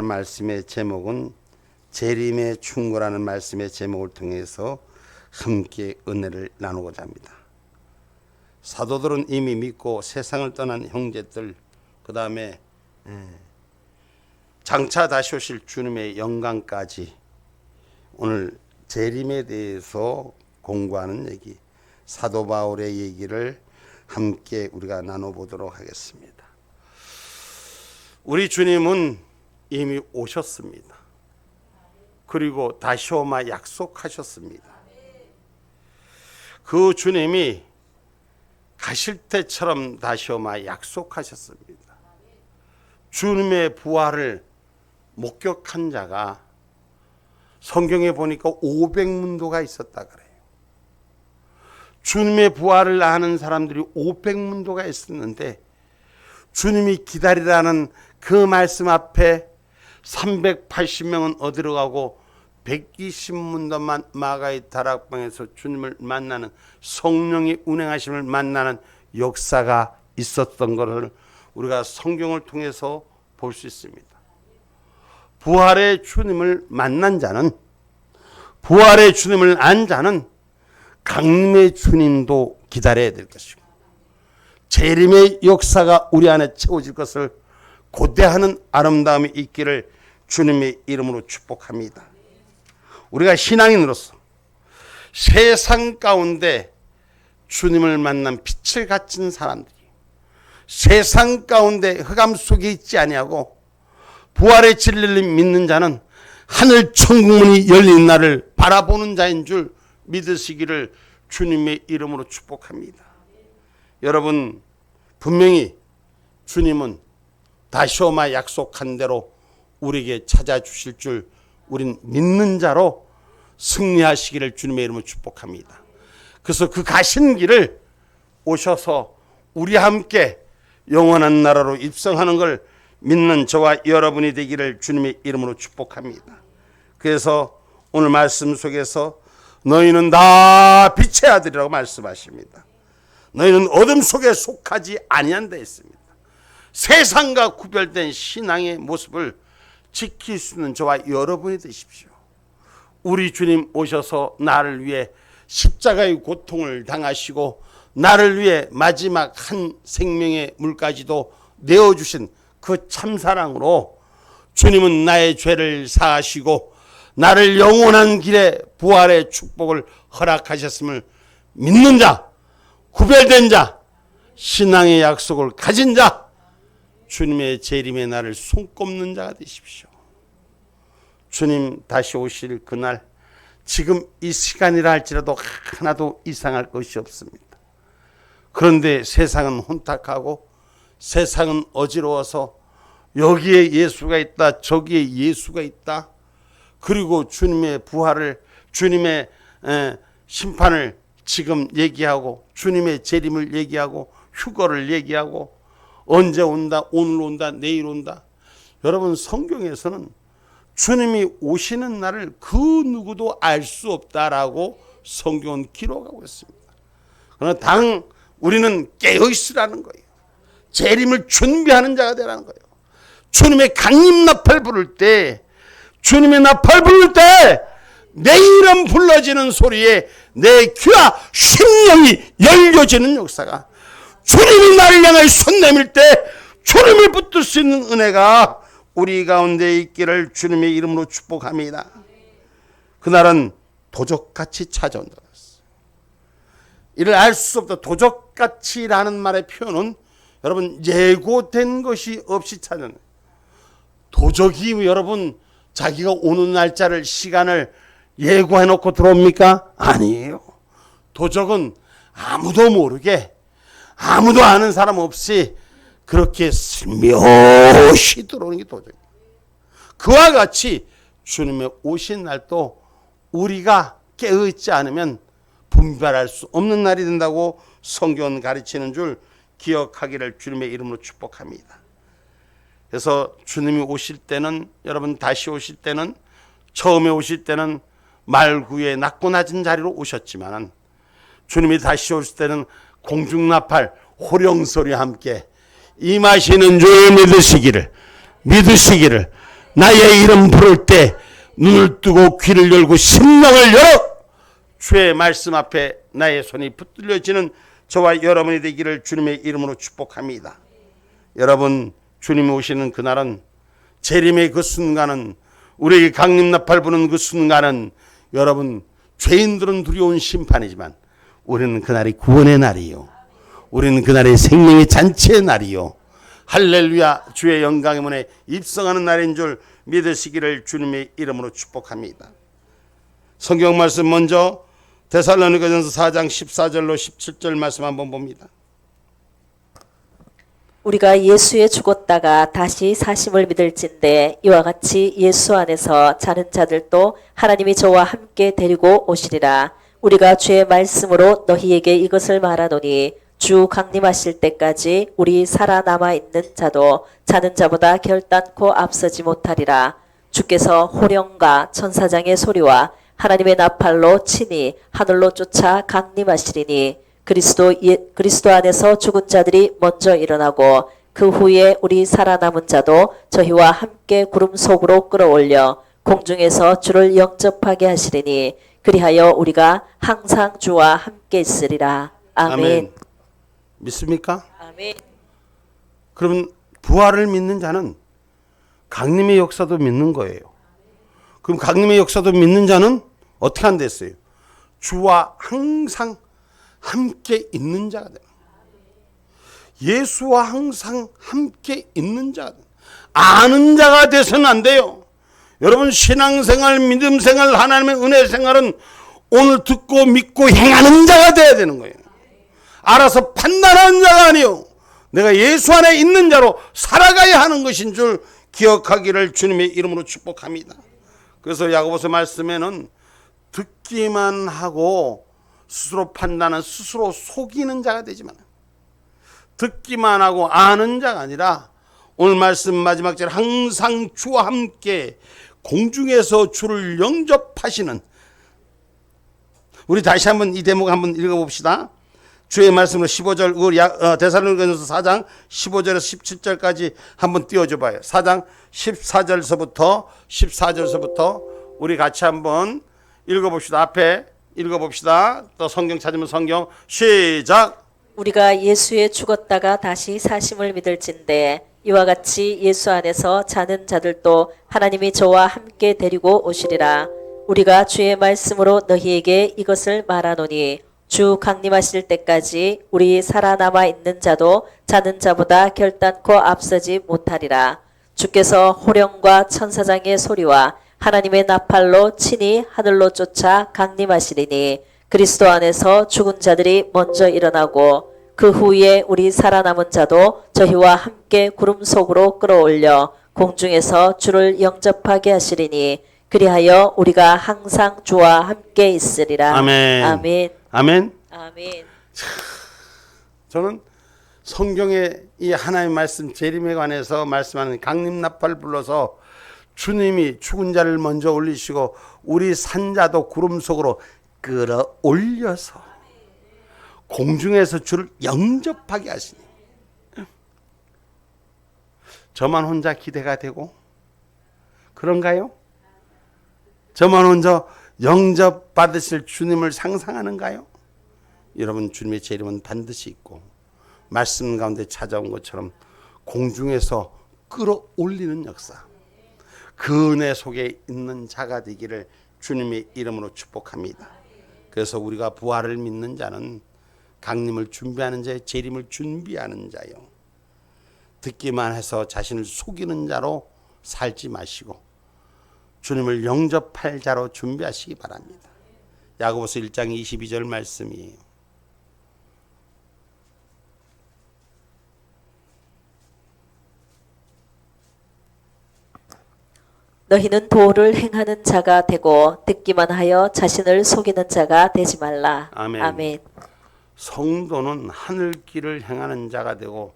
말씀의 제목은 재림의 충고라는 말씀의 제목을 통해서 함께 은혜를 나누고자 합니다. 사도들은 이미 믿고 세상을 떠난 형제들, 그 다음에 장차 다시 오실 주님의 영광까지 오늘 재림에 대해서 공부하는 얘기, 사도 바울의 얘기를 함께 우리가 나눠보도록 하겠습니다. 우리 주님은 이미 오셨습니다. 그리고 다시 오마 약속하셨습니다. 그 주님이 가실 때처럼 다시 오마 약속하셨습니다. 주님의 부활을 목격한 자가 성경에 보니까 500문도가 있었다 그래요. 주님의 부활을 아는 사람들이 500문도가 있었는데 주님이 기다리라는 그 말씀 앞에 380명은 어디로 가고 120문도만 마가의 다락방에서 주님을 만나는, 성령의 운행하심을 만나는 역사가 있었던 것을 우리가 성경을 통해서 볼 수 있습니다. 부활의 주님을 만난 자는, 부활의 주님을 안 자는 강림의 주님도 기다려야 될 것이고, 재림의 역사가 우리 안에 채워질 것을 고대하는 아름다움이 있기를 주님의 이름으로 축복합니다. 우리가 신앙인으로서 세상 가운데 주님을 만난 빛을 갖춘 사람들이, 세상 가운데 흑암 속에 있지 아니하고 부활의 진리를 믿는 자는 하늘 천국문이 열린 날을 바라보는 자인 줄 믿으시기를 주님의 이름으로 축복합니다. 여러분, 분명히 주님은 다시 오마 약속한 대로 우리에게 찾아주실 줄 우린 믿는 자로 승리하시기를 주님의 이름으로 축복합니다. 그래서 그 가신 길을 오셔서 우리 함께 영원한 나라로 입성하는 걸 믿는 저와 여러분이 되기를 주님의 이름으로 축복합니다. 그래서 오늘 말씀 속에서 너희는 다 빛의 아들이라고 말씀하십니다. 너희는 어둠 속에 속하지 아니한다 했습니다. 세상과 구별된 신앙의 모습을 지킬 수 있는 저와 여러분이 되십시오. 우리 주님 오셔서 나를 위해 십자가의 고통을 당하시고 나를 위해 마지막 한 생명의 물까지도 내어주신 그 참사랑으로 주님은 나의 죄를 사하시고 나를 영원한 길에 부활의 축복을 허락하셨음을 믿는 자, 구별된 자, 신앙의 약속을 가진 자, 주님의 재림의 날을 손꼽는 자가 되십시오. 주님 다시 오실 그날, 지금 이 시간이라 할지라도 하나도 이상할 것이 없습니다. 그런데 세상은 혼탁하고 세상은 어지러워서 여기에 예수가 있다, 저기에 예수가 있다, 그리고 주님의 부활을, 주님의 심판을 지금 얘기하고 주님의 재림을 얘기하고 휴거를 얘기하고 언제 온다, 오늘 온다, 내일 온다. 여러분, 성경에서는 주님이 오시는 날을 그 누구도 알 수 없다라고 성경은 기록하고 있습니다. 그러나 우리는 깨어있으라는 거예요. 재림을 준비하는 자가 되라는 거예요. 주님의 강림 나팔 부를 때, 주님의 나팔 부를 때 내 이름 불러지는 소리에 내 귀와 심령이 열려지는 역사가, 주님이 나를 향해 손 내밀 때 주님을 붙들 수 있는 은혜가 우리 가운데 있기를 주님의 이름으로 축복합니다. 그날은 도적같이 찾아온다. 이를 알 수 없다. 도적같이라는 말의 표현은 여러분 예고된 것이 없이 찾아오는, 도적이 여러분 자기가 오는 날짜를, 시간을 예고해 놓고 들어옵니까? 아니에요. 도적은 아무도 모르게, 아무도 아는 사람 없이 그렇게 슬며시 들어오는 게 도적이에요. 그와 같이 주님의 오신 날도 우리가 깨어있지 않으면 분별할 수 없는 날이 된다고 성경은 가르치는 줄 기억하기를 주님의 이름으로 축복합니다. 그래서 주님이 오실 때는, 여러분 다시 오실 때는, 처음에 오실 때는 말구의 낮고 낮은 자리로 오셨지만 주님이 다시 오실 때는 공중나팔, 호령소리와 함께 임하시는 줄 믿으시기를 나의 이름 부를 때 눈을 뜨고 귀를 열고 심령을 열어 주의 말씀 앞에 나의 손이 붙들려지는 저와 여러분이 되기를 주님의 이름으로 축복합니다. 여러분, 주님이 오시는 그날은, 재림의 그 순간은, 우리에게 강림나팔 부는 그 순간은, 여러분, 죄인들은 두려운 심판이지만 우리는 그날이 구원의 날이요, 우리는 그날이 생명의 잔치의 날이요, 할렐루야, 주의 영광의 문에 입성하는 날인 줄 믿으시기를 주님의 이름으로 축복합니다. 성경 말씀 먼저 데살로니가전서 4장 14절로 17절 말씀 한번 봅니다. 우리가 예수에 죽었다가 다시 사심을 믿을진대 이와 같이 예수 안에서 자는 자들도 하나님이 저와 함께 데리고 오시리라. 우리가 주의 말씀으로 너희에게 이것을 말하노니 주 강림하실 때까지 우리 살아남아 있는 자도 자는 자보다 결단코 앞서지 못하리라. 주께서 호령과 천사장의 소리와 하나님의 나팔로 친히 하늘로 쫓아 강림하시리니 그리스도 안에서 죽은 자들이 먼저 일어나고 그 후에 우리 살아남은 자도 저희와 함께 구름 속으로 끌어올려 공중에서 주를 영접하게 하시리니 그리하여 우리가 항상 주와 함께 있으리라. 아멘. 믿습니까? 아멘. 그러면 부활을 믿는 자는 강림의 역사도 믿는 거예요. 그럼 강림의 역사도 믿는 자는 어떻게 한댔어요? 주와 항상 함께 있는 자가 되는, 예수와 항상 함께 있는 자가 되는, 아는 자가 돼서는 안 돼요. 여러분, 신앙생활, 믿음생활, 하나님의 은혜생활은 오늘 듣고 믿고 행하는 자가 돼야 되는 거예요. 알아서 판단하는 자가 아니요, 내가 예수 안에 있는 자로 살아가야 하는 것인 줄 기억하기를 주님의 이름으로 축복합니다. 그래서 야고보서 말씀에는 듣기만 하고 스스로 판단은 스스로 속이는 자가 되지만, 듣기만 하고 아는 자가 아니라 오늘 말씀 마지막 절 항상 주와 함께 공중에서 주를 영접하시는, 우리 다시 한번 이 대목 한번 읽어봅시다. 주의 말씀으로 15절, 데살로니가전서 4장 15절에서 17절까지 한번 띄워줘 봐요. 4장 14절서부터 우리 같이 한번 읽어봅시다. 앞에 읽어봅시다. 또 성경 찾으면 성경 시작. 우리가 예수에 죽었다가 다시 사심을 믿을진대 이와 같이 예수 안에서 자는 자들도 하나님이 저와 함께 데리고 오시리라. 우리가 주의 말씀으로 너희에게 이것을 말하노니 주 강림하실 때까지 우리 살아남아 있는 자도 자는 자보다 결단코 앞서지 못하리라. 주께서 호령과 천사장의 소리와 하나님의 나팔로 친히 하늘로 쫓아 강림하시리니 그리스도 안에서 죽은 자들이 먼저 일어나고 그 후에 우리 살아남은 자도 저희와 함께 구름 속으로 끌어올려 공중에서 주를 영접하게 하시리니 그리하여 우리가 항상 주와 함께 있으리라. 아멘. 아멘. 아멘. 아멘. 저는 성경의 이 하나님의 말씀 재림에 관해서 말씀하는 강림나팔 불러서 주님이 죽은 자를 먼저 올리시고 우리 산자도 구름 속으로 끌어올려서 공중에서 주를 영접하게 하시니, 저만 혼자 기대가 되고 그런가요? 저만 혼자 영접받으실 주님을 상상하는가요? 여러분, 주님의 재림은 반드시 있고 말씀 가운데 찾아온 것처럼 공중에서 끌어올리는 역사, 그 은혜 속에 있는 자가 되기를 주님의 이름으로 축복합니다. 그래서 우리가 부활을 믿는 자는 강림을 준비하는 자요, 재림을 준비하는 자요, 듣기만 해서 자신을 속이는 자로 살지 마시고 주님을 영접할 자로 준비하시기 바랍니다. 야고보서 1장 22절 말씀이에요. 너희는 도를 행하는 자가 되고 듣기만 하여 자신을 속이는 자가 되지 말라. 아멘. 아멘. 성도는 하늘길을 행하는 자가 되고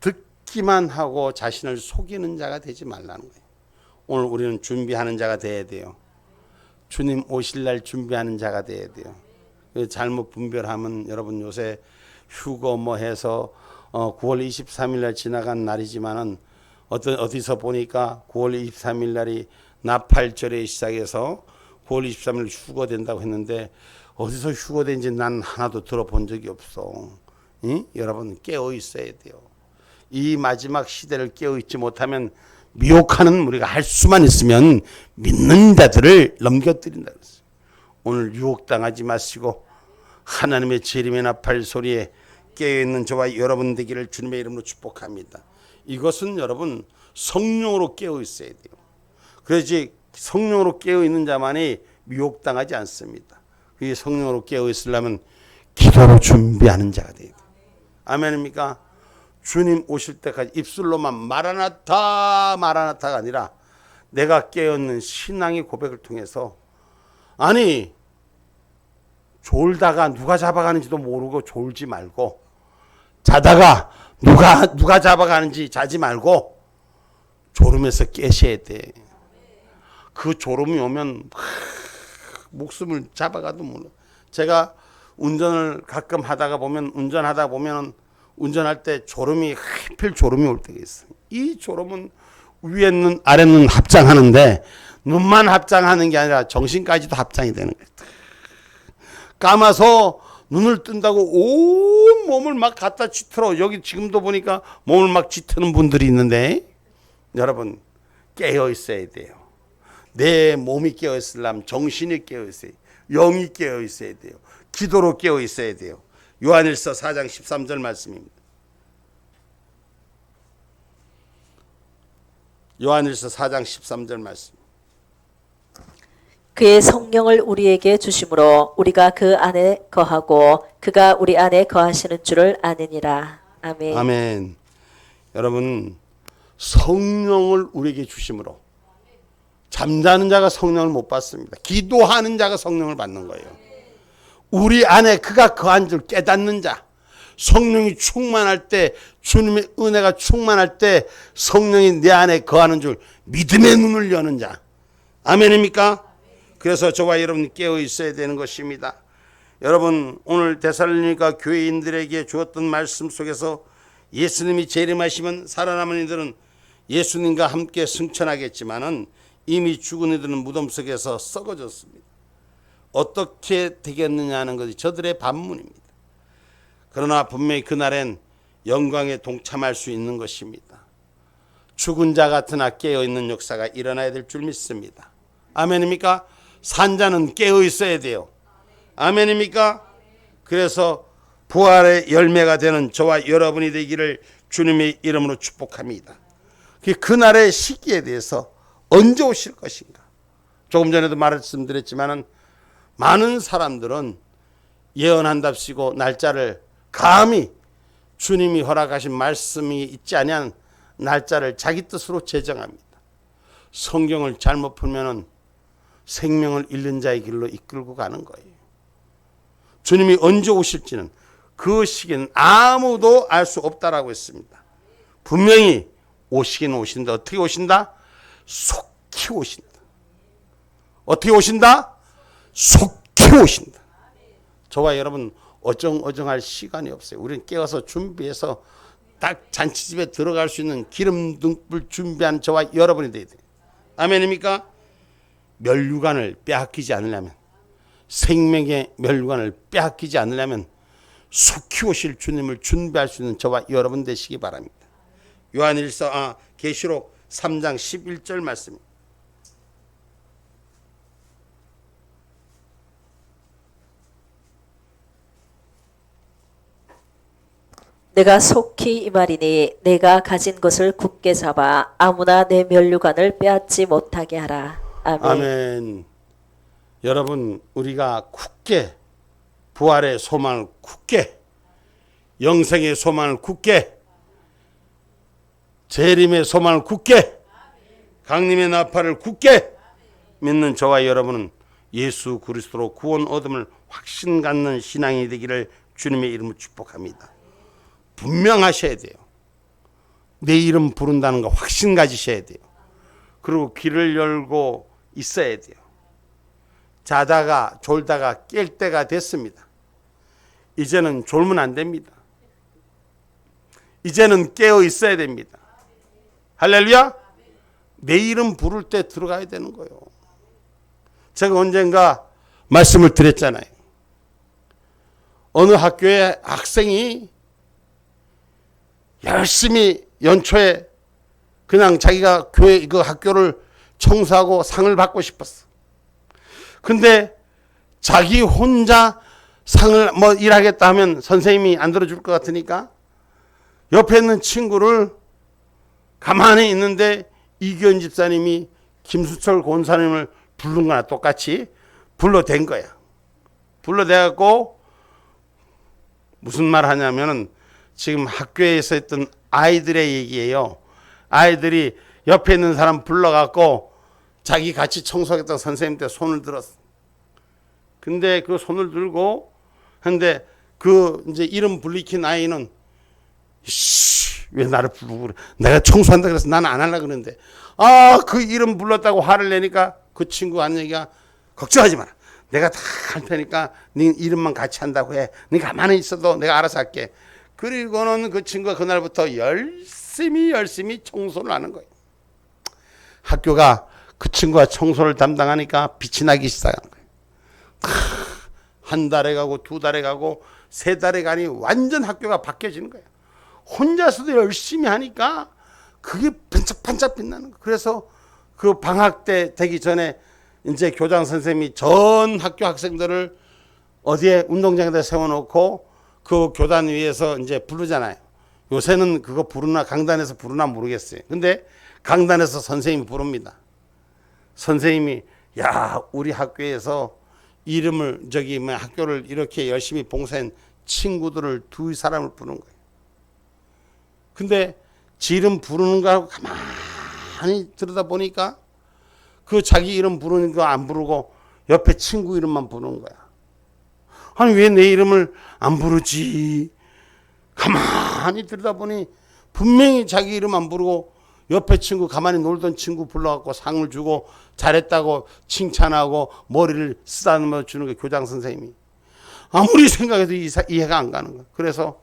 듣기만 하고 자신을 속이는 자가 되지 말라는 거예요. 오늘 우리는 준비하는 자가 돼야 돼요. 주님 오실 날 준비하는 자가 돼야 돼요. 잘못 분별하면 여러분, 요새 휴거 뭐 해서 9월 23일 날 지나간 날이지만은 어디서 보니까 9월 23일 날이 나팔절에 시작해서 9월 23일 휴거된다고 했는데 어디서 휴거된지 난 하나도 들어본 적이 없어. 응? 여러분 깨어 있어야 돼요. 이 마지막 시대를 깨어 있지 못하면 미혹하는 우리가 할 수만 있으면 믿는 자들을 넘겨뜨린다 그랬어요. 오늘 유혹당하지 마시고 하나님의 재림의 나팔 소리에 깨어있는 저와 여러분 되기를 주님의 이름으로 축복합니다. 이것은 여러분 성령으로 깨어 있어야 돼요. 그래야지 성령으로 깨어 있는 자만이 미혹당하지 않습니다. 이 성령으로 깨어 있으려면 기도로 준비하는 자가 돼야 돼요. 아멘입니까? 주님 오실 때까지 입술로만 마라나타 마라나타가 아니라 내가 깨어있는 신앙의 고백을 통해서 아니 졸다가 누가 잡아가는지도 모르고 졸지 말고 자다가 누가 잡아가는지 자지 말고 졸음에서 깨셔야 돼. 그 졸음이 오면 목숨을 잡아가도 몰라. 제가 운전을 가끔 하다가 보면 운전할 때 졸음이 하필 졸음이 올 때가 있어요. 이 졸음은 위에 눈 아래 눈 합장하는데 눈만 합장하는 게 아니라 정신까지도 합장이 되는 거예요. 감아서 눈을 뜬다고 온 몸을 막 갖다 쥐틀어. 여기 지금도 보니까 몸을 막 쥐트는 분들이 있는데 여러분 깨어 있어야 돼요. 내 몸이 깨어 있으려면 정신이 깨어 있어야 돼요. 영이 깨어 있어야 돼요. 기도로 깨어 있어야 돼요. 요한일서 4장 13절 말씀입니다. 요한일서 4장 13절 말씀. 그의 성령을 우리에게 주심으로 우리가 그 안에 거하고 그가 우리 안에 거하시는 줄을 아느니라. 아멘. 아멘. 여러분 성령을 우리에게 주심으로 잠자는 자가 성령을 못 받습니다. 기도하는 자가 성령을 받는 거예요. 우리 안에 그가 거한 줄 깨닫는 자, 성령이 충만할 때, 주님의 은혜가 충만할 때 성령이 내 안에 거하는 줄 믿음의 눈을 여는 자. 아멘입니까? 그래서 저와 여러분이 깨어 있어야 되는 것입니다. 여러분 오늘 데살로니가 교회인들에게 주었던 말씀 속에서 예수님이 재림하시면 살아남은 이들은 예수님과 함께 승천하겠지만은 이미 죽은 이들은 무덤 속에서 썩어졌습니다. 어떻게 되겠느냐 하는 것이 저들의 반문입니다. 그러나 분명히 그날엔 영광에 동참할 수 있는 것입니다. 죽은 자 같으나 깨어있는 역사가 일어나야 될 줄 믿습니다. 아멘입니까? 산자는 깨어 있어야 돼요. 아멘입니까? 그래서 부활의 열매가 되는 저와 여러분이 되기를 주님의 이름으로 축복합니다. 그날의 시기에 대해서 언제 오실 것인가? 조금 전에도 말씀드렸지만은 많은 사람들은 예언한답시고 날짜를 감히 주님이 허락하신 말씀이 있지 아니한 날짜를 자기 뜻으로 제정합니다. 성경을 잘못 풀면은 생명을 잃는 자의 길로 이끌고 가는 거예요. 주님이 언제 오실지는 그 시기는 아무도 알 수 없다라고 했습니다. 분명히 오시긴 오신다. 어떻게 오신다? 속히 오신다. 어떻게 오신다? 속히 오신다. 저와 여러분 어정어정할 시간이 없어요. 우리는 깨어서 준비해서 딱 잔치집에 들어갈 수 있는 기름 등불 준비한 저와 여러분이 돼야 돼요. 아멘입니까? 멸류관을 빼앗기지 않으려면, 생명의 멸류관을 빼앗기지 않으려면 속히 오실 주님을 준비할 수 있는 저와 여러분 되시기 바랍니다. 계시록 3장 11절 말씀입니다. 내가 속히 임하리니 내가 가진 것을 굳게 잡아 아무나 내 멸류관을 빼앗지 못하게 하라. 아멘. 아멘. 여러분 우리가 굳게 부활의 소망을 굳게, 영생의 소망을 굳게, 재림의 소망을 굳게, 강림의 나팔을 굳게 믿는 저와 여러분은 예수 그리스도로 구원 얻음을 확신 갖는 신앙이 되기를 주님의 이름으로 축복합니다. 분명하셔야 돼요. 내 이름 부른다는 거 확신 가지셔야 돼요. 그리고 귀를 열고 있어야 돼요. 자다가 졸다가 깰 때가 됐습니다. 이제는 졸면 안 됩니다. 이제는 깨어 있어야 됩니다. 할렐루야. 내 이름 부를 때 들어가야 되는 거예요. 제가 언젠가 말씀을 드렸잖아요. 어느 학교에 학생이 열심히 연초에 그냥 자기가 교회 그 학교를 청소하고 상을 받고 싶었어. 근데 자기 혼자 상을 뭐 일하겠다 하면 선생님이 안 들어줄 것 같으니까 옆에 있는 친구를 가만히 있는데 이기현 집사님이 김수철 권사님을 부른 거나 똑같이 불러댄 거야. 불러대갖고 무슨 말 하냐면은 지금 학교에서 했던 아이들의 얘기예요. 아이들이 옆에 있는 사람 불러갖고 자기 같이 청소하겠다고 선생님한테 손을 들었어. 근데 그 손을 들고 근데 그 이제 이름 불리킨 아이는 왜 나를 부르고 그래. 내가 청소한다 그래서 나는 안 하려고 그러는데 그 이름 불렀다고 화를 내니까 그 친구 한 얘기가 걱정하지 마라. 내가 다 할 테니까 네 이름만 같이 한다고 해. 네 가만히 있어도 내가 알아서 할게. 그리고는 그 친구가 그날부터 열심히 청소를 하는 거예요. 학교가 그 친구가 청소를 담당하니까 빛이 나기 시작한 거예요. 한 달에 가고 두 달에 가고 세 달에 가니 완전 학교가 바뀌어지는 거예요. 혼자서도 열심히 하니까 그게 반짝반짝 빛나는 거예요. 그래서 그 방학 때 되기 전에 이제 교장 선생님이 전 학교 학생들을 어디에 운동장에다 세워놓고 그 교단 위에서 이제 부르잖아요. 요새는 그거 부르나 강단에서 부르나 모르겠어요. 근데 강단에서 선생님이 부릅니다. 선생님이 야 우리 학교에서 이름을 학교를 이렇게 열심히 봉사한 친구들을 두 사람을 부르는 거예요. 근데 지 이름 부르는 거하고 가만히 들여다보니까 그 자기 이름 부르는 거 안 부르고 옆에 친구 이름만 부르는 거야. 아니 왜 내 이름을 안 부르지? 가만히 들여다보니 분명히 자기 이름 안 부르고 옆에 친구 가만히 놀던 친구 불러갖고 상을 주고 잘했다고 칭찬하고 머리를 쓰다듬어 주는 게 교장 선생님이. 아무리 생각해도 이해가 안 가는 거야. 그래서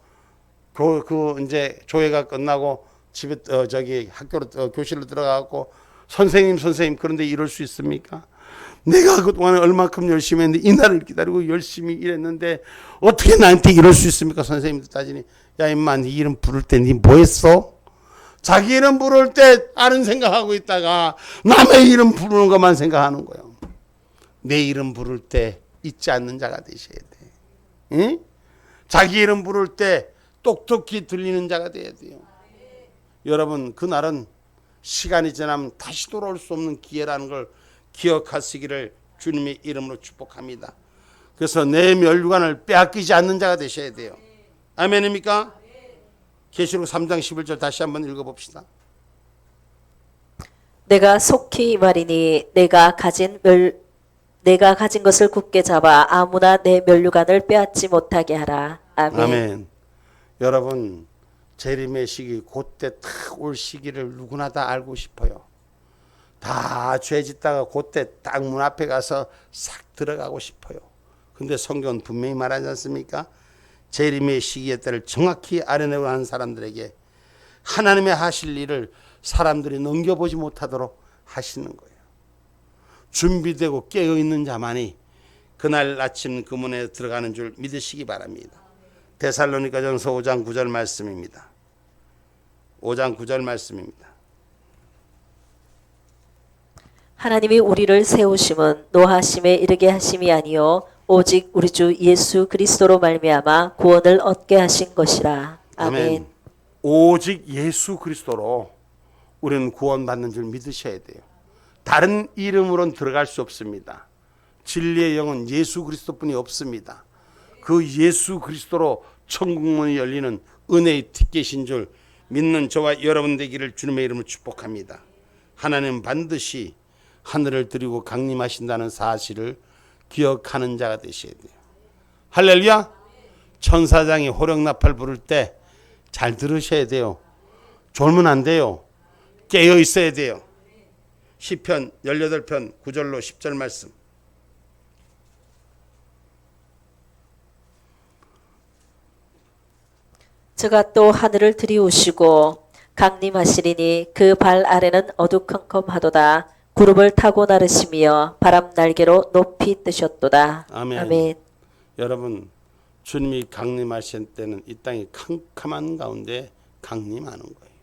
이제 조회가 끝나고 집에 학교로 교실로 들어가갖고 선생님 그런데 이럴 수 있습니까? 내가 그동안에 얼마큼 열심히 했는데 이날을 기다리고 열심히 일했는데 어떻게 나한테 이럴 수 있습니까? 선생님도 따지니 야 임마 네 이름 부를 때 네 뭐 했어? 자기 이름 부를 때 다른 생각하고 있다가 남의 이름 부르는 것만 생각하는 거예요. 내 이름 부를 때 잊지 않는 자가 되셔야 돼. 응? 자기 이름 부를 때 똑똑히 들리는 자가 돼야 돼요. 여러분 그날은 시간이 지나면 다시 돌아올 수 없는 기회라는 걸 기억하시기를 주님의 이름으로 축복합니다. 그래서 내 멸류관을 빼앗기지 않는 자가 되셔야 돼요. 아멘입니까? 계시록 3장 11절 다시 한번 읽어봅시다. 내가 속히 말이니 내가 가진 것을 굳게 잡아 아무나 내 멸류관을 빼앗지 못하게 하라. 아멘. 아멘. 여러분 재림의 시기 그때 딱 올 시기를 누구나 다 알고 싶어요. 다 죄 짓다가 그때 딱 문 앞에 가서 싹 들어가고 싶어요. 근데 성경은 분명히 말하지 않습니까? 재림의 시기의 때를 정확히 알아내고 하는 사람들에게 하나님의 하실 일을 사람들이 넘겨보지 못하도록 하시는 거예요. 준비되고 깨어있는 자만이 그날 아침 그 문에 들어가는 줄 믿으시기 바랍니다. 데살로니가전서 5장 9절 말씀입니다. 5장 9절 말씀입니다. 하나님이 우리를 세우심은 노하심에 이르게 하심이 아니요 오직 우리 주 예수 그리스도로 말미암아 구원을 얻게 하신 것이라. 아멘. 오직 예수 그리스도로 우리는 구원받는 줄 믿으셔야 돼요. 다른 이름으로는 들어갈 수 없습니다. 진리의 영은 예수 그리스도뿐이 없습니다. 그 예수 그리스도로 천국문이 열리는 은혜의 티켓인 줄 믿는 저와 여러분 되기를 주님의 이름으로 축복합니다. 하나님은 반드시 하늘을 드리고 강림하신다는 사실을 기억하는 자가 되셔야 돼요. 할렐루야. 천사장이 호령나팔 부를 때 잘 들으셔야 돼요. 졸면 안 돼요. 깨어 있어야 돼요. 시편 18편 9절로 10절 말씀. 저가 또 하늘을 들이우시고 강림하시리니 그 발 아래는 어두컴컴하도다. 구름을 타고 나르시며 바람 날개로 높이 뜨셨도다. 아멘. 아멘. 여러분, 주님이 강림하신 때는 이 땅이 캄캄한 가운데 강림하는 거예요.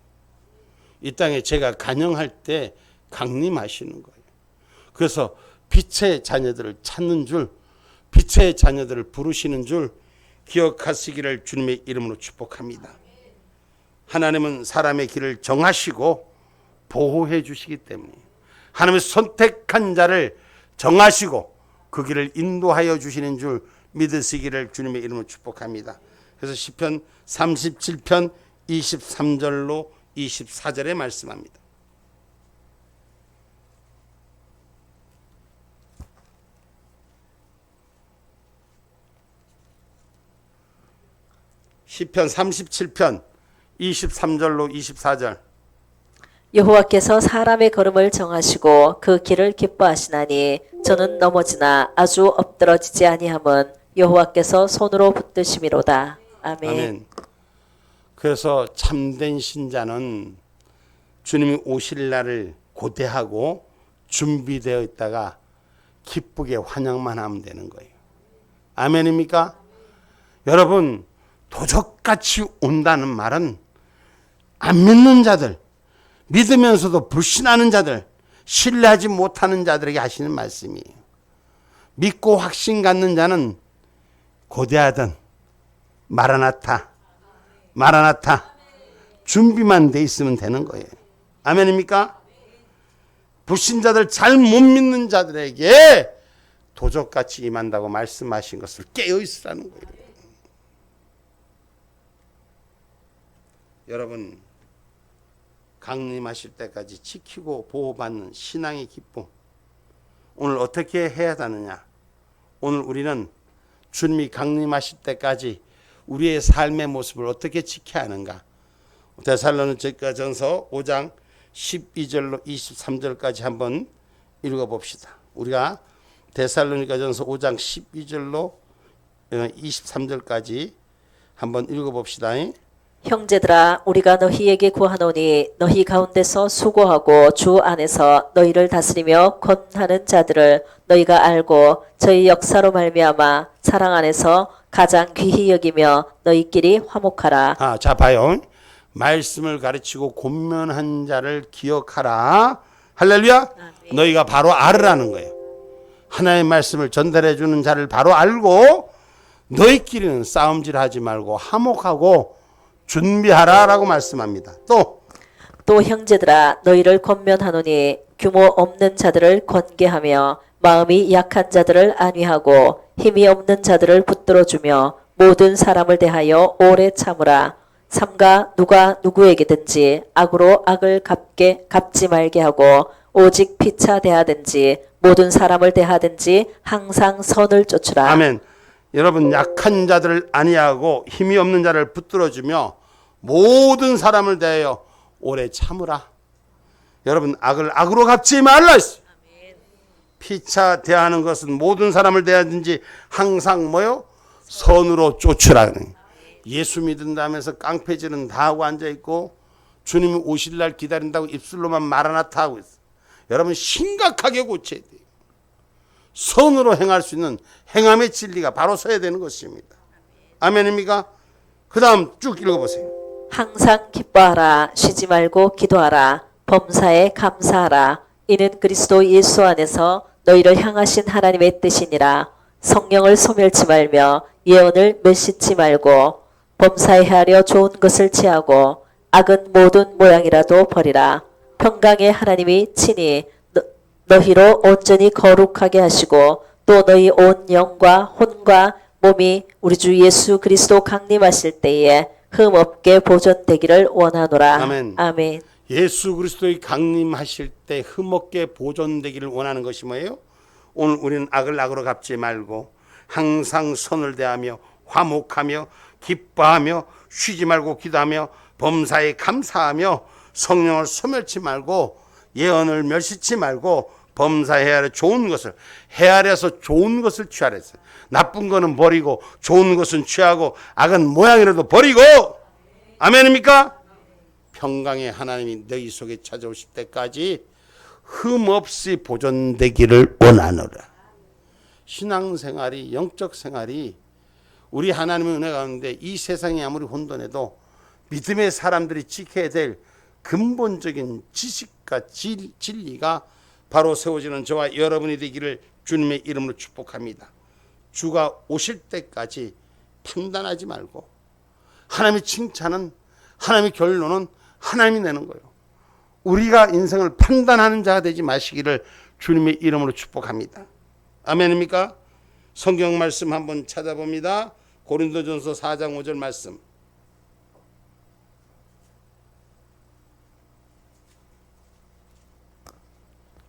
이 땅에 제가 간영할 때 강림하시는 거예요. 그래서 빛의 자녀들을 찾는 줄, 빛의 자녀들을 부르시는 줄 기억하시기를 주님의 이름으로 축복합니다. 하나님은 사람의 길을 정하시고 보호해 주시기 때문에 하나님의 선택한 자를 정하시고 그 길을 인도하여 주시는 줄 믿으시기를 주님의 이름으로 축복합니다. 그래서 시편 37편 23절로 24절에 말씀합니다. 시편 37편 23절로 24절. 여호와께서 사람의 걸음을 정하시고 그 길을 기뻐하시나니 저는 넘어지나 아주 엎드러지지 아니함은 여호와께서 손으로 붙드심이로다. 아멘. 아멘. 그래서 참된 신자는 주님이 오실 날을 고대하고 준비되어 있다가 기쁘게 환영만 하면 되는 거예요. 아멘입니까? 여러분, 도적같이 온다는 말은 안 믿는 자들, 믿으면서도 불신하는 자들, 신뢰하지 못하는 자들에게 하시는 말씀이에요. 믿고 확신 갖는 자는 고대하던 마라나타, 마라나타 준비만 돼 있으면 되는 거예요. 아멘입니까? 불신자들, 잘 못 믿는 자들에게 도적같이 임한다고 말씀하신 것을 깨어 있으라는 거예요. 여러분, 강림하실 때까지 지키고 보호받는 신앙의 기쁨, 오늘 어떻게 해야 하느냐? 오늘 우리는 주님이 강림하실 때까지 우리의 삶의 모습을 어떻게 지켜야 하는가? 데살로니가전서 5장 12절로 23절까지 한번 읽어봅시다. 우리가 데살로니가전서 5장 12절로 23절까지 한번 읽어봅시다. 형제들아 우리가 너희에게 구하노니 너희 가운데서 수고하고 주 안에서 너희를 다스리며 권하는 자들을 너희가 알고 저희 역사로 말미암아 사랑 안에서 가장 귀히 여기며 너희끼리 화목하라. 자 봐요. 말씀을 가르치고 권면한 자를 기억하라. 할렐루야. 아멘. 너희가 바로 알으라는 거예요. 하나님의 말씀을 전달해 주는 자를 바로 알고 너희끼리는 싸움질하지 말고 화목하고 준비하라라고 말씀합니다. 또 형제들아 너희를 권면하노니 규모 없는 자들을 권계하며 마음이 약한 자들을 안위하고 힘이 없는 자들을 붙들어주며 모든 사람을 대하여 오래 참으라. 삼가 누가 누구에게든지 악으로 악을 갚지 말게 하고 오직 피차 대하든지 모든 사람을 대하든지 항상 선을 쫓으라. 아멘. 여러분, 약한 자들을 안위하고 힘이 없는 자를 붙들어주며 모든 사람을 대하여 오래 참으라. 여러분, 악을 악으로 갚지 말라. 피차 대하는 것은 모든 사람을 대하든지 항상 뭐요? 선으로 쫓으라. 예수 믿는다면서 깡패질은 다 하고 앉아있고 주님이 오실 날 기다린다고 입술로만 마라나타 하고 있어. 여러분, 심각하게 고쳐야 돼요. 선으로 행할 수 있는 행함의 진리가 바로 서야 되는 것입니다. 아멘입니까? 그 다음 쭉 읽어보세요. 항상 기뻐하라. 쉬지 말고 기도하라. 범사에 감사하라. 이는 그리스도 예수 안에서 너희를 향하신 하나님의 뜻이니라. 성령을 소멸치 말며 예언을 멸시치 말고 범사에 헤아려 좋은 것을 취하고 악은 모든 모양이라도 버리라. 평강의 하나님이 친히 너희로 온전히 거룩하게 하시고 또 너희 온 영과 혼과 몸이 우리 주 예수 그리스도 강림하실 때에 흠없게 보존되기를 원하노라. 아멘. 아멘. 예수 그리스도의 강림하실 때 흠없게 보존되기를 원하는 것이 뭐예요? 오늘 우리는 악을 악으로 갚지 말고 항상 선을 대하며 화목하며 기뻐하며 쉬지 말고 기도하며 범사에 감사하며 성령을 소멸치 말고 예언을 멸시치 말고 범사에 헤아려 좋은 것을 헤아려서 좋은 것을 취하라 했어요. 나쁜 거는 버리고 좋은 것은 취하고 악은 모양이라도 버리고. 아멘입니까? 평강의 하나님이 너희 속에 찾아오실 때까지 흠없이 보존되기를 원하노라. 신앙생활이, 영적 생활이 우리 하나님의 은혜 가운데 이 세상이 아무리 혼돈해도 믿음의 사람들이 지켜야 될 근본적인 지식과 진리가 바로 세워지는 저와 여러분이 되기를 주님의 이름으로 축복합니다. 주가 오실 때까지 판단하지 말고 하나님의 칭찬은, 하나님의 결론은 하나님이 내는 거예요. 우리가 인생을 판단하는 자가 되지 마시기를 주님의 이름으로 축복합니다. 아멘입니까? 성경 말씀 한번 찾아봅니다. 고린도전서 4장 5절 말씀.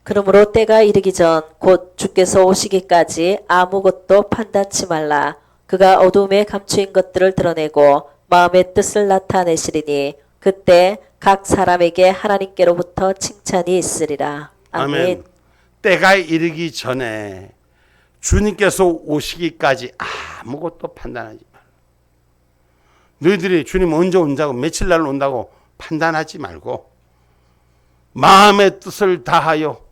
그러므로 때가 이르기 전 곧 주께서 오시기까지 아무것도 판단치 말라. 그가 어둠에 감추인 것들을 드러내고 마음의 뜻을 나타내시리니 그때 각 사람에게 하나님께로부터 칭찬이 있으리라. 아멘. 때가 이르기 전에 주님께서 오시기까지 아무것도 판단하지 말라. 너희들이 주님 언제 온다고, 며칠 날 온다고 판단하지 말고 마음의 뜻을 다하여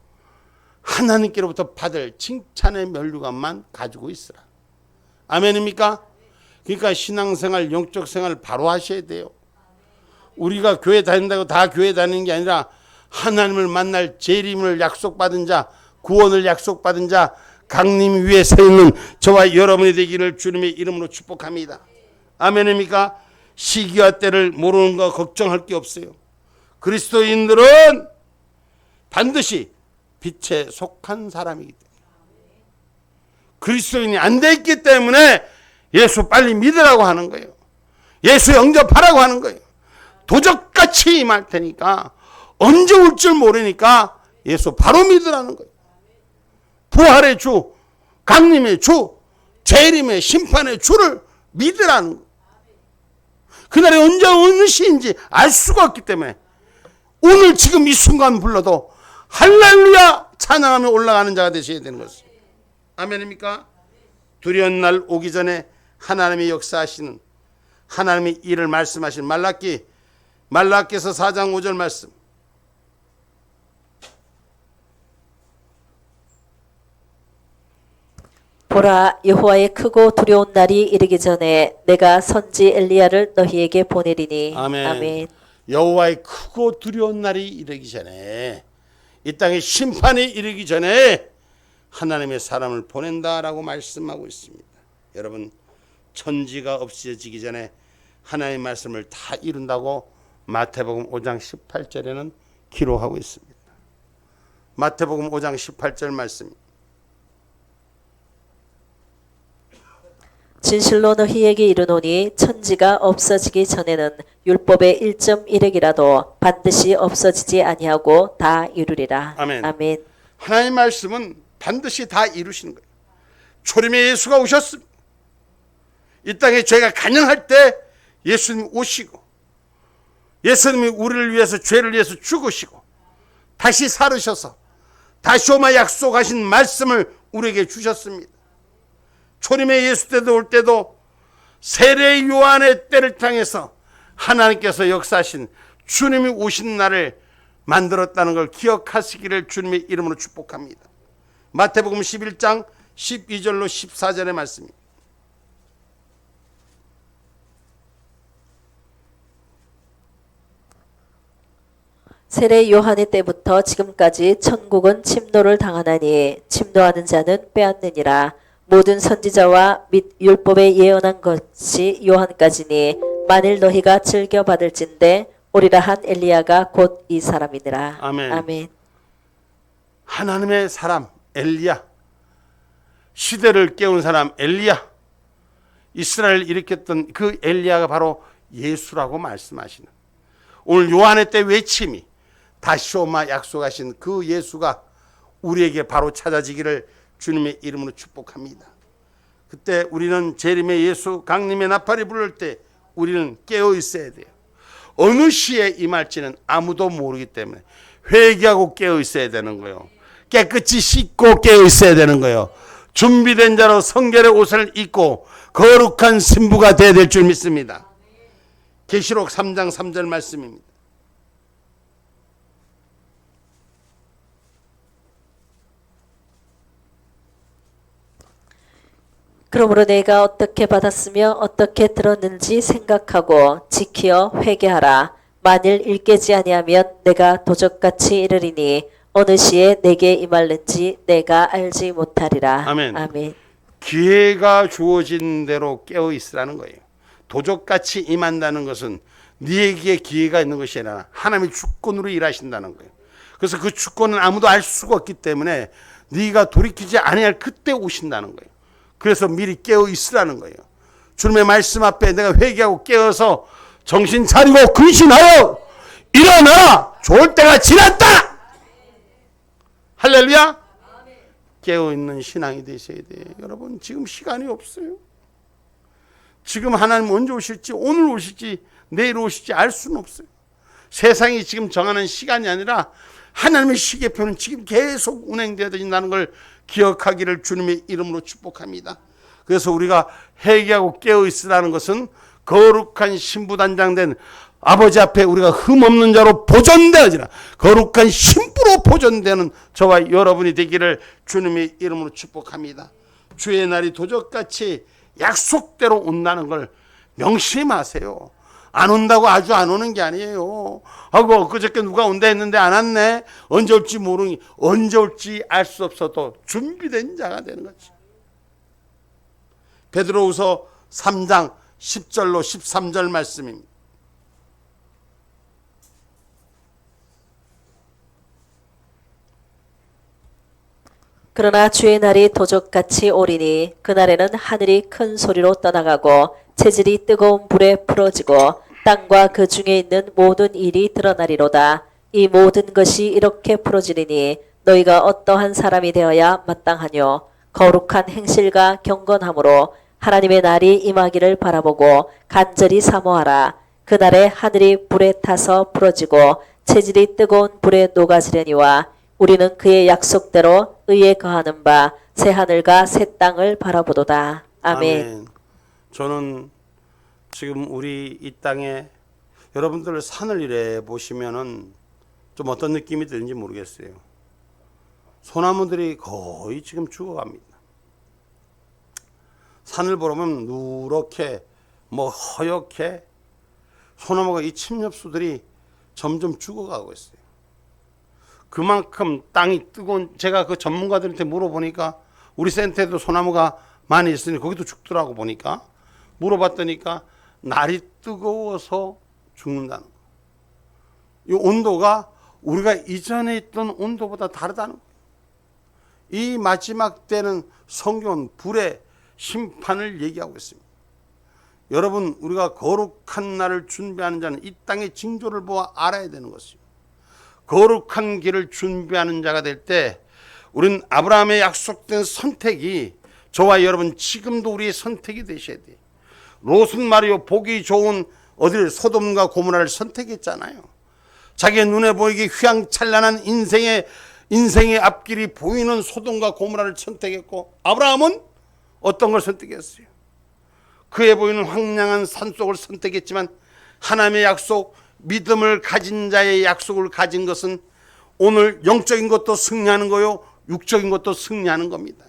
하나님께로부터 받을 칭찬의 면류관만 가지고 있으라. 아멘입니까? 그러니까 신앙생활, 영적 생활 바로 하셔야 돼요. 우리가 교회 다닌다고 다 교회 다니는 게 아니라 하나님을 만날 재림을 약속받은 자, 구원을 약속받은 자, 강림 위에 서 있는 저와 여러분이 되기를 주님의 이름으로 축복합니다. 아멘입니까? 시기와 때를 모르는 거 걱정할 게 없어요. 그리스도인들은 반드시 빛에 속한 사람이기 때문에, 그리스도인이 안 돼 있기 때문에 예수 빨리 믿으라고 하는 거예요. 예수 영접하라고 하는 거예요. 도적같이 임할 테니까, 언제 올 줄 모르니까 예수 바로 믿으라는 거예요. 부활의 주, 강림의 주, 재림의 심판의 주를 믿으라는 거예요. 그날이 언제 어느 시인지 알 수가 없기 때문에 오늘 지금 이 순간 불러도 할렐루야 찬양하며 올라가는 자가 되셔야 되는 것입니다. 아멘입니까? 두려운 날 오기 전에 하나님의 역사하시는, 하나님의 일을 말씀하신 말라기서 4장 5절 말씀. 보라, 여호와의 크고 두려운 날이 이르기 전에 내가 선지 엘리야를 너희에게 보내리니. 아멘. 아멘. 여호와의 크고 두려운 날이 이르기 전에, 이 땅에 심판이 이르기 전에 하나님의 사람을 보낸다라고 말씀하고 있습니다. 여러분, 천지가 없어지기 전에 하나님의 말씀을 다 이룬다고 마태복음 5장 18절에는 기록하고 있습니다. 마태복음 5장 18절 말씀입니다. 진실로 너희에게 이르노니 천지가 없어지기 전에는 율법의 1.1획이라도 반드시 없어지지 아니하고 다 이루리라. 아멘. 아멘. 하나님의 말씀은 반드시 다 이루시는 거예요. 초림의 예수가 오셨습니다. 이 땅에 죄가 간영할 때 예수님이 오시고, 예수님이 우리를 위해서, 죄를 위해서 죽으시고 다시 살으셔서 다시 오마 약속하신 말씀을 우리에게 주셨습니다. 초림의 예수 때도 올 때도 세례 요한의 때를 향해서 하나님께서 역사하신 주님이 오신 날을 만들었다는 걸 기억하시기를 주님의 이름으로 축복합니다. 마태복음 11장 12절로 14절의 말씀입니다. 세례 요한의 때부터 지금까지 천국은 침노를 당하나니 침노하는 자는 빼앗느니라. 모든 선지자와 및 율법에 예언한 것이 요한까지니 만일 너희가 즐겨 받을진대 오리라 한 엘리야가 곧 이 사람이니라. 아멘. 아멘. 하나님의 사람 엘리야, 시대를 깨운 사람 엘리야, 이스라엘을 일으켰던 그 엘리야가 바로 예수라고 말씀하시는, 오늘 요한의 때 외침이 다시 오마 약속하신 그 예수가 우리에게 바로 찾아지기를 주님의 이름으로 축복합니다. 그때 우리는 재림의 예수, 강림의 나팔이 부를 때 우리는 깨어 있어야 돼요. 어느 시에 임할지는 아무도 모르기 때문에 회개하고 깨어 있어야 되는 거예요. 깨끗이 씻고 깨어 있어야 되는 거예요. 준비된 자로 성결의 옷을 입고 거룩한 신부가 되어야 될 줄 믿습니다. 계시록 3장 3절 말씀입니다. 그러므로 내가 어떻게 받았으며 어떻게 들었는지 생각하고 지키어 회개하라. 만일 일깨지 아니하면 내가 도적같이 이르리니 어느 시에 내게 임할는지 내가 알지 못하리라. 아멘. 아멘. 기회가 주어진 대로 깨어 있으라는 거예요. 도적같이 임한다는 것은 네에게 기회가 있는 것이 아니라 하나님의 주권으로 일하신다는 거예요. 그래서 그 주권은 아무도 알 수가 없기 때문에 네가 돌이키지 아니할 그때 오신다는 거예요. 그래서 미리 깨어 있으라는 거예요. 주님의 말씀 앞에 내가 회개하고 깨어서 정신 차리고 근신하여 일어나라. 좋을 때가 지났다. 할렐루야. 깨어있는 신앙이 되셔야 돼요. 여러분 지금 시간이 없어요. 지금 하나님 언제 오실지, 오늘 오실지 내일 오실지 알 수는 없어요. 세상이 지금 정하는 시간이 아니라 하나님의 시계표는 지금 계속 운행되어진다는 걸 기억하기를 주님의 이름으로 축복합니다. 그래서 우리가 회개하고 깨어있으라는 것은 거룩한 신부단장된 아버지 앞에 우리가 흠없는 자로 보존되어지라. 거룩한 신부로 보존되는 저와 여러분이 되기를 주님의 이름으로 축복합니다. 주의 날이 도적같이 약속대로 온다는 걸 명심하세요. 안 온다고 아주 안 오는 게 아니에요. 하고 그저께 누가 온다 했는데 안 왔네. 언제 올지 모르니 언제 올지 알 수 없어도 준비된 자가 되는 거지. 베드로후서 3장 10절로 13절 말씀입니다. 그러나 주의 날이 도적같이 오리니 그날에는 하늘이 큰 소리로 떠나가고 체질이 뜨거운 불에 풀어지고 땅과 그 중에 있는 모든 일이 드러나리로다. 이 모든 것이 이렇게 풀어지리니 너희가 어떠한 사람이 되어야 마땅하뇨. 거룩한 행실과 경건함으로 하나님의 날이 임하기를 바라보고 간절히 사모하라. 그날에 하늘이 불에 타서 풀어지고 체질이 뜨거운 불에 녹아지려니와 우리는 그의 약속대로 의에 거하는 바 새 하늘과 새 땅을 바라보도다. 아멘. 저는 지금 우리 이 땅에 여러분들 산을 이래 보시면은 좀 어떤 느낌이 드는지 모르겠어요. 소나무들이 거의 지금 죽어갑니다. 산을 보면 누렇게 허옇게 소나무가 이 침엽수들이 점점 죽어가고 있어요. 그만큼 땅이 뜨거운, 제가 그 전문가들한테 물어보니까 우리 센터에도 소나무가 많이 있으니 거기도 죽더라고 보니까 물어봤더니까 날이 뜨거워서 죽는다는 거예요. 이 온도가 우리가 이전에 있던 온도보다 다르다는 거예요. 이 마지막 때는 성경은 불의 심판을 얘기하고 있습니다. 여러분 우리가 거룩한 날을 준비하는 자는 이 땅의 징조를 보아 알아야 되는 것이요. 거룩한 길을 준비하는 자가 될 때 우리는 아브라함의 약속된 선택이 저와 여러분 지금도 우리의 선택이 되셔야 돼요. 롯은 말이요 보기 좋은 어디를 소돔과 고모라를 선택했잖아요. 자기의 눈에 보이기 휘황찬란한 인생의 앞길이 보이는 소돔과 고모라를 선택했고 아브라함은 어떤 걸 선택했어요? 그에 보이는 황량한 산속을 선택했지만 하나님의 약속, 믿음을 가진 자의 약속을 가진 것은 오늘 영적인 것도 승리하는 거요, 육적인 것도 승리하는 겁니다.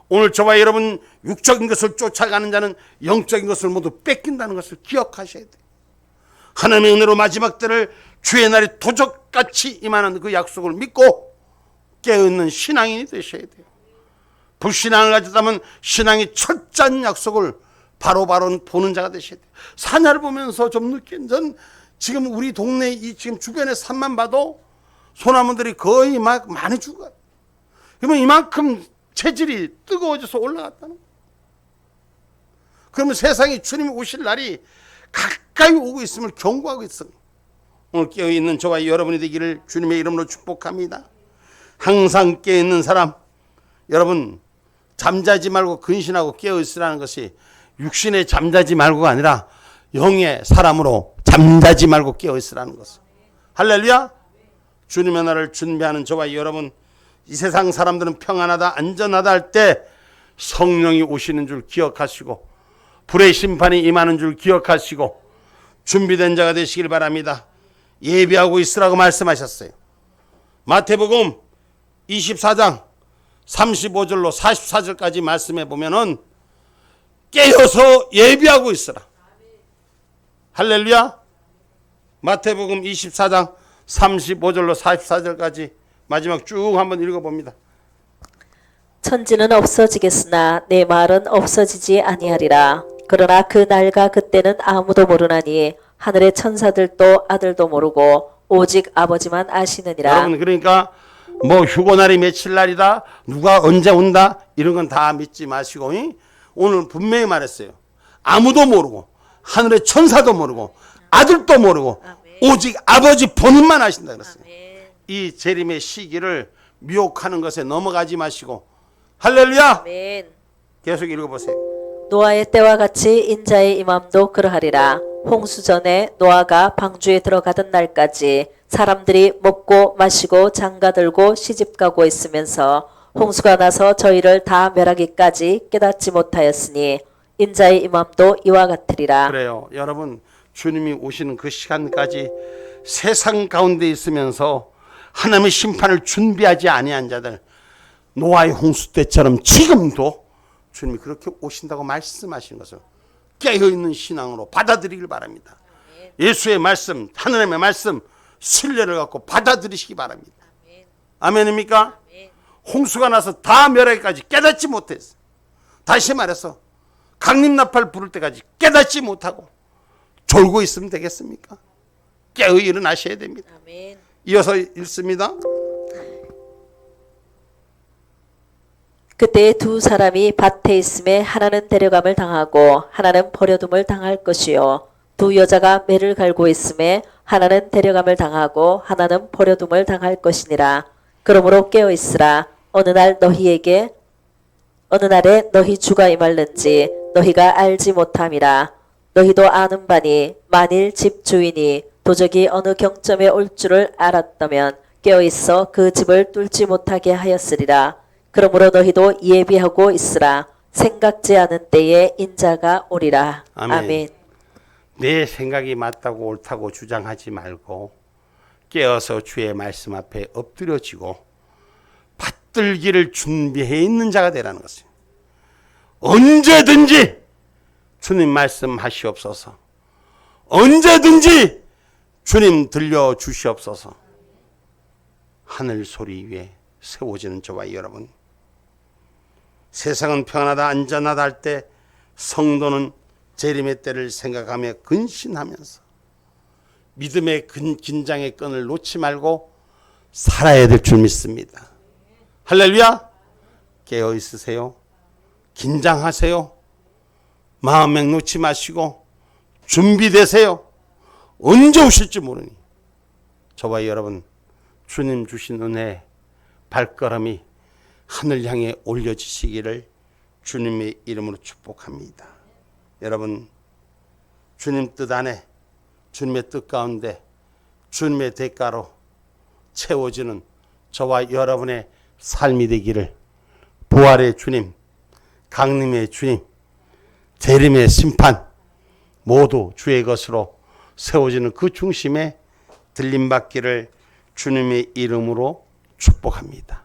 오늘 저와 여러분 육적인 것을 쫓아가는 자는 영적인 것을 모두 뺏긴다는 것을 기억하셔야 돼요. 하나님의 은혜로 마지막 때를 주의 날이 도적같이 임하는 그 약속을 믿고 깨어있는 신앙인이 되셔야 돼요. 불신앙을 가졌다면 신앙이 철저한 약속을 바로바로 보는 자가 되셔야 돼요. 산야를 보면서 좀 느낀 전 지금 우리 동네 이 지금 주변의 산만 봐도 소나무들이 거의 막 많이 죽어요. 그러면 이만큼 체질이 뜨거워져서 올라갔다는 거예요. 그러면 세상에 주님이 오실 날이 가까이 오고 있음을 경고하고 있어요. 오늘 깨어있는 저와 여러분이 되기를 주님의 이름으로 축복합니다. 항상 깨어있는 사람, 여러분 잠자지 말고 근신하고 깨어있으라는 것이 육신에 잠자지 말고가 아니라 영의 사람으로 잠자지 말고 깨어있으라는 것을. 할렐루야. 주님의 날을 준비하는 저와 여러분, 이 세상 사람들은 평안하다 안전하다 할 때 성령이 오시는 줄 기억하시고 불의 심판이 임하는 줄 기억하시고 준비된 자가 되시길 바랍니다. 예비하고 있으라고 말씀하셨어요. 마태복음 24장 35절로 44절까지 말씀해 보면은 깨어서 예비하고 있으라. 할렐루야. 마태복음 24장 35절로 44절까지 마지막 쭉 한번 읽어봅니다. 천지는 없어지겠으나 내 말은 없어지지 아니하리라. 그러나 그 날과 그때는 아무도 모르나니 하늘의 천사들도 아들도 모르고 오직 아버지만 아시느니라. 여러분, 그러니까 뭐 휴거날이 며칠 날이다, 누가 언제 온다, 이런 건 다 믿지 마시고, 오늘 분명히 말했어요. 아무도 모르고 하늘의 천사도 모르고 아들도 모르고 오직 아버지 본인만 아신다 그랬어요. 이 재림의 시기를 미혹하는 것에 넘어가지 마시고, 할렐루야. 아멘. 계속 읽어보세요. 노아의 때와 같이 인자의 임함도 그러하리라. 홍수 전에 노아가 방주에 들어가던 날까지 사람들이 먹고 마시고 장가들고 시집가고 있으면서 홍수가 나서 저희를 다 멸하기까지 깨닫지 못하였으니 인자의 임함도 이와 같으리라. 그래요. 여러분, 주님이 오시는 그 시간까지 세상 가운데 있으면서 하나님의 심판을 준비하지 아니한 자들, 노아의 홍수 때처럼 지금도 주님이 그렇게 오신다고 말씀하시는 것을 깨어있는 신앙으로 받아들이길 바랍니다. 예수의 말씀, 하나님의 말씀, 신뢰를 갖고 받아들이시기 바랍니다. 아멘입니까? 홍수가 나서 다 멸하기까지 깨닫지 못했어. 다시 말해서 강림나팔 부를 때까지 깨닫지 못하고 졸고 있으면 되겠습니까? 깨어 일어나셔야 됩니다. 아멘. 이어서 읽습니다. 그때 두 사람이 밭에 있음에 하나는 데려감을 당하고 하나는 버려둠을 당할 것이요 두 여자가 매를 갈고 있음에 하나는 데려감을 당하고 하나는 버려둠을 당할 것이니라. 그러므로 깨어 있으라. 어느 날에 너희 주가 임할는지 너희가 알지 못함이라. 너희도 아는 바니 만일 집 주인이 도적이 어느 경점에 올 줄을 알았다면 깨어 있어 그 집을 뚫지 못하게 하였으리라. 그러므로 너희도 예비하고 있으라. 생각지 않은 때에 인자가 오리라. 아멘. 아멘. 내 생각이 맞다고 옳다고 주장하지 말고 깨어서 주의 말씀 앞에 엎드려지고 받들기를 준비해 있는 자가 되라는 것이에요. 언제든지 주님 말씀하시옵소서. 언제든지 주님 들려주시옵소서. 하늘 소리 위에 세워지는 저와 여러분, 세상은 평안하다 안전하다 할 때 성도는 재림의 때를 생각하며 근신하면서 믿음의 긴장의 끈을 놓지 말고 살아야 될 줄 믿습니다. 할렐루야. 깨어 있으세요. 긴장하세요. 마음에 놓지 마시고 준비되세요. 언제 오실지 모르니 저와 여러분, 주님 주신 은혜 발걸음이 하늘 향해 올려지시기를 주님의 이름으로 축복합니다. 여러분, 주님 뜻 안에, 주님의 뜻 가운데 주님의 대가로 채워지는 저와 여러분의 삶이 되기를 부활의 주님, 강림의 주님, 재림의 심판 모두 주의 것으로 세워지는 그 중심에 들림받기를 주님의 이름으로 축복합니다.